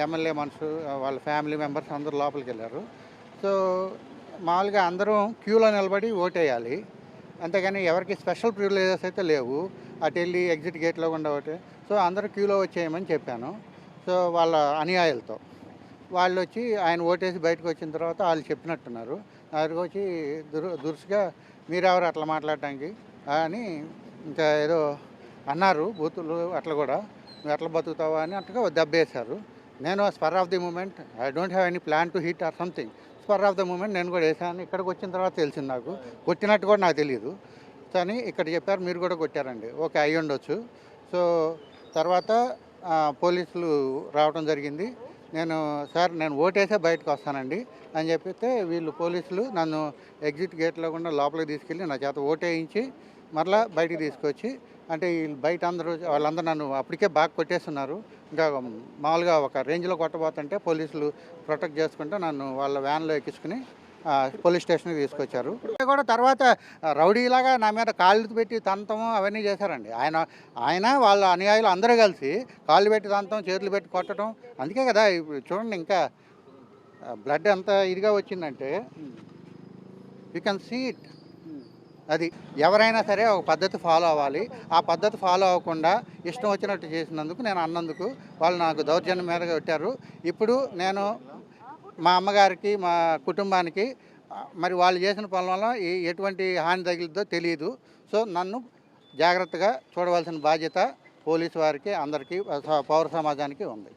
MLA మనుషులు వాళ్ళ family members అందరూ లోపలికి వెళ్ళారు. సో మామూలుగా అందరం క్యూలో నిలబడి ఓటేయాలి, అంతేగాని ఎవరికి స్పెషల్ ప్రివిలేజెస్ అయితే లేవు. అటు వెళ్ళి ఎగ్జిట్ గేట్లో కూడా ఒకటి. సో అందరూ క్యూలో వచ్చేయమని చెప్పాను. సో వాళ్ళ అనుయాయులతో వాళ్ళు వచ్చి ఆయన ఓటేసి బయటకు వచ్చిన తర్వాత వాళ్ళు చెప్పినట్టున్నారు. దగ్గరికి వచ్చి దురుసుగా మీరెవరు అట్లా మాట్లాడటానికి అని ఇంకా ఏదో అన్నారు, బూతులు అట్లా కూడా, నువ్వు ఎట్లా బతుకుతావా అని అట్లా దెబ్బేశారు. నేను spur of the moment, I don't have any plan to hit or something, spur of the moment నేను కూడా వేసాను. ఇక్కడికి వచ్చిన తర్వాత తెలిసింది నాకు, కొట్టినట్టు కూడా నాకు తెలియదు. కానీ ఇక్కడ చెప్పారు మీరు కూడా కొట్టారండి. ఓకే, అయ్యి ఉండొచ్చు. సో తర్వాత పోలీసులు రావడం జరిగింది. నేను సార్ నేను ఓటేసే బయటకు వస్తానండి అని చెప్పితే వీళ్ళు పోలీసులు నన్ను ఎగ్జిట్ గేట్లో కూడా లోపలికి తీసుకెళ్ళి నా చేత ఓటేయించి మరలా బయటికి తీసుకొచ్చి, అంటే వీళ్ళు బయట వాళ్ళందరూ నన్ను అప్పటికే బాగా కొట్టేస్తున్నారు. ఇంకా మామూలుగా ఒక రేంజ్లో కొట్టబోతుంటే పోలీసులు ప్రొటెక్ట్ చేసుకుంటే నన్ను వాళ్ళ వ్యాన్లో ఎక్కించుకుని పోలీస్ స్టేషన్కి తీసుకొచ్చారు. కూడా తర్వాత రౌడీలాగా నా మీద కాళ్ళు పెట్టి తంతము అవన్నీ చేశారండి. ఆయన వాళ్ళ అనుయాయులు అందరూ కలిసి కాళ్ళు పెట్టి తంతం, చేతులు పెట్టి కొట్టడం. అందుకే కదా ఇప్పుడు చూడండి ఇంకా బ్లడ్ ఎంత ఇదిగా వచ్చిందంటే యూ కెన్ సీ ఇట్. అది ఎవరైనా సరే ఒక పద్ధతి ఫాలో అవ్వాలి. ఆ పద్ధతి ఫాలో అవ్వకుండా ఇష్టం వచ్చినట్టు చేసినందుకు, నేను అన్నందుకు వాళ్ళు నాకు దౌర్జన్యం మీదగా పెట్టారు. ఇప్పుడు నేను మా అమ్మగారికి, మా కుటుంబానికి మరి వాళ్ళు చేసిన పనుల వల్ల ఎటువంటి హాని తగిలిద్దో తెలియదు. సో నన్ను జాగ్రత్తగా చూడవలసిన బాధ్యత పోలీసు వారికి, అందరికీ, పౌర సమాజానికి ఉంది.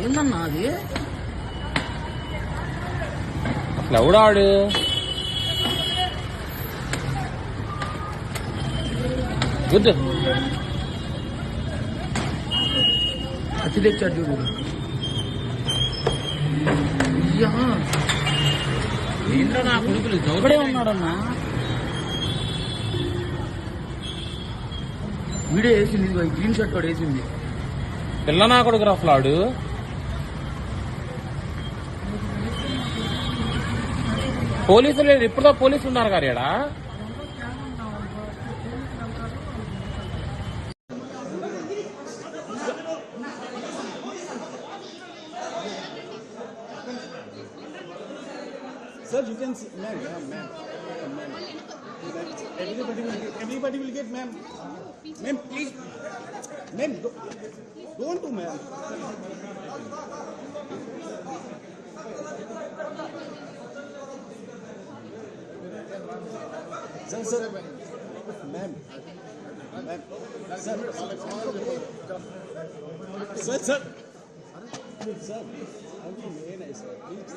ఏందన్నా అది అసలు ఎవడాడు? గుడ్ అతి తెచ్చాడు చూడు. ఏంటో నా కొడుకులు ఒకడే ఉన్నాడన్నా. వీడియో వేసింది, గ్రీన్ షర్ట్ కూడా వేసింది. పిల్ల నా కొడుకు ఫ్లాడు. పోలీసులు లేదు, ఇప్పుడుతో పోలీసులు ఉన్నారు గారు ఇక్కడ. Sir, you can see, ma'am. Everybody will get, ma'am. Ma'am, please. Ma'am, don't do, ma'am. Sir, ma'am. Sir. Sir, I'm from ANI, sir. Please.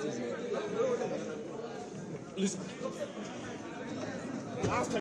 Listen. Last time.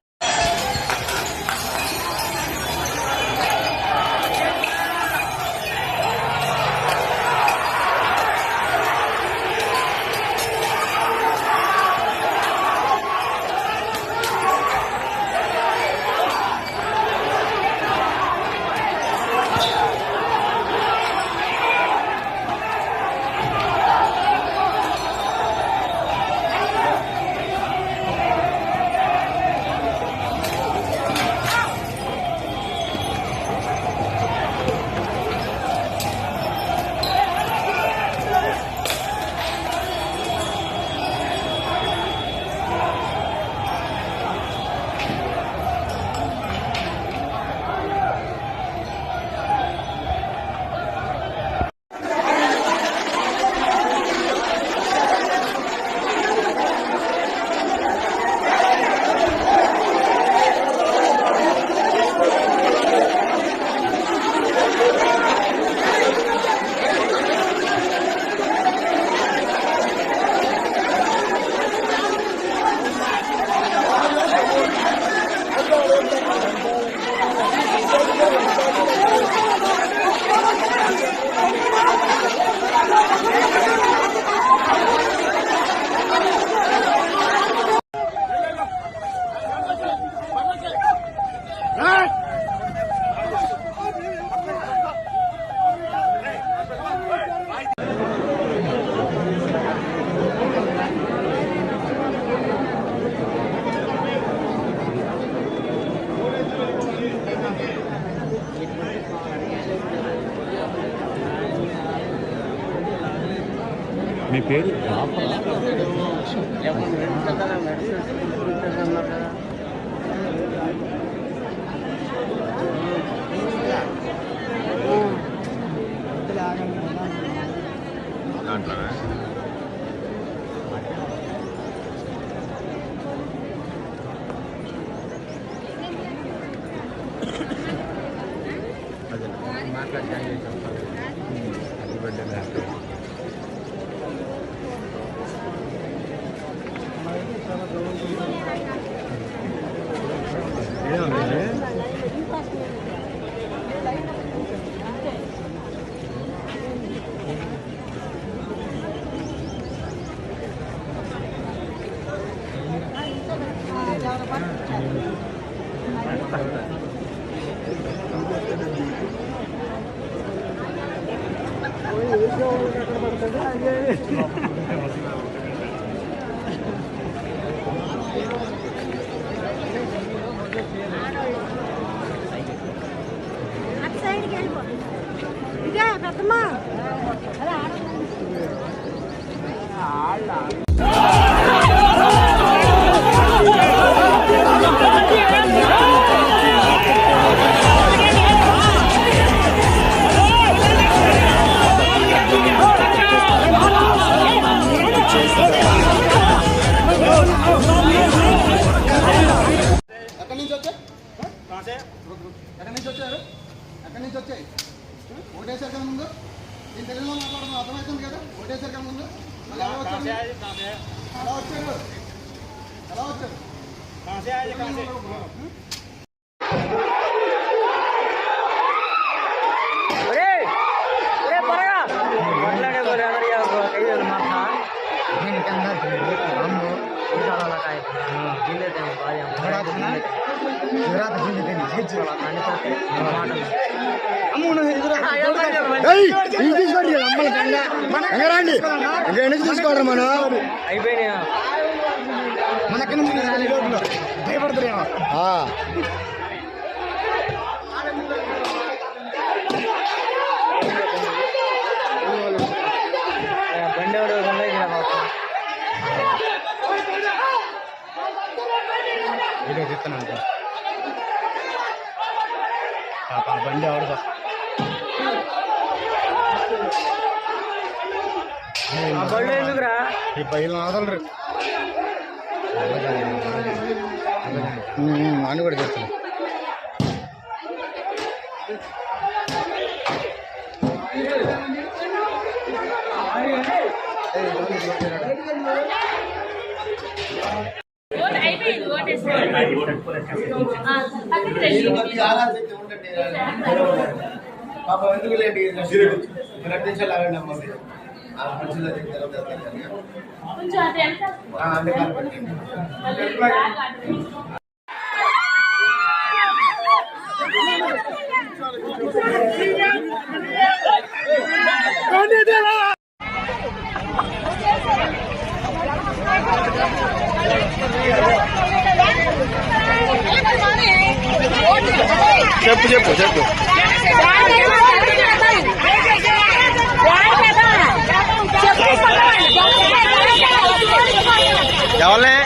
ఎక్కడి నుంచి వచ్చారు? ఎక్కడి నుంచి వచ్చాయి? ఓటేసారు కదా ముందు? నేను తెలుగులో మాట్లాడడం అర్థమవుతుంది కదా? ఓటేసారు కదా ముందు? మళ్ళీ ఎలా వచ్చారు? ఎలా వచ్చారు? ఎలా వచ్చారు? తీసుకోవాలి మనం అయిపోయినా మనకి భయపడుతున్నాం. బండి వీడియో చెప్తాను బండి ఆవిడ ఈ పైన ఆదలరు అని కూడా చెప్తాను. పాప ఎందుకు లేండి 2 నిమిషాలు ఆగండి అమ్మ మీరు చెప్పు చెప్పు చెప్పు ఎవరిని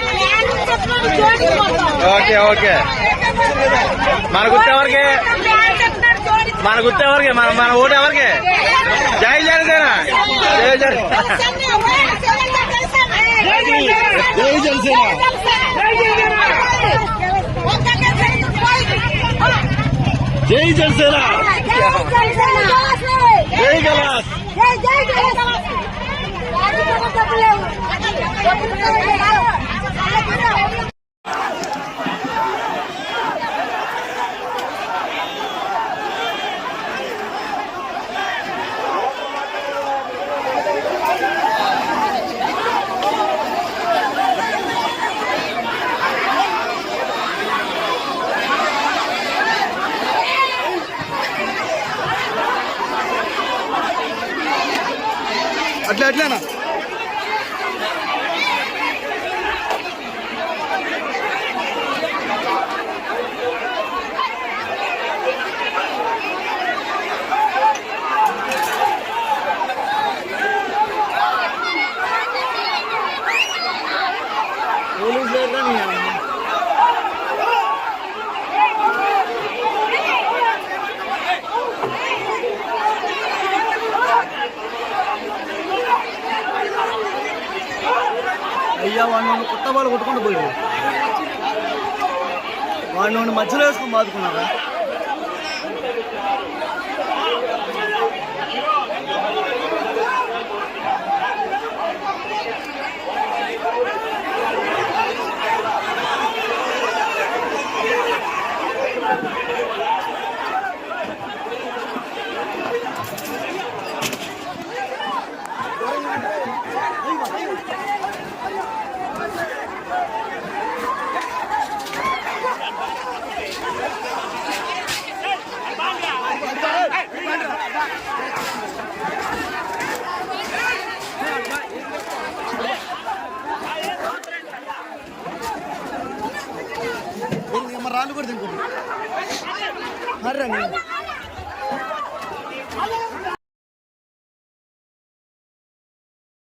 ఓకే ఓకే మన గుర్తు ఎవరికి మన ఓటు ఎవరికి జై జనసేన జై జనసేన జై జనసేన జై గలాస్ అయ్యా వాడిని కొత్త వాళ్ళు కొట్టుకుంటూ పోయారు. వాడిని మధ్యలో వేసుకొని బాదుకున్నారా? రాళ్ళు కూడా తింటుంది.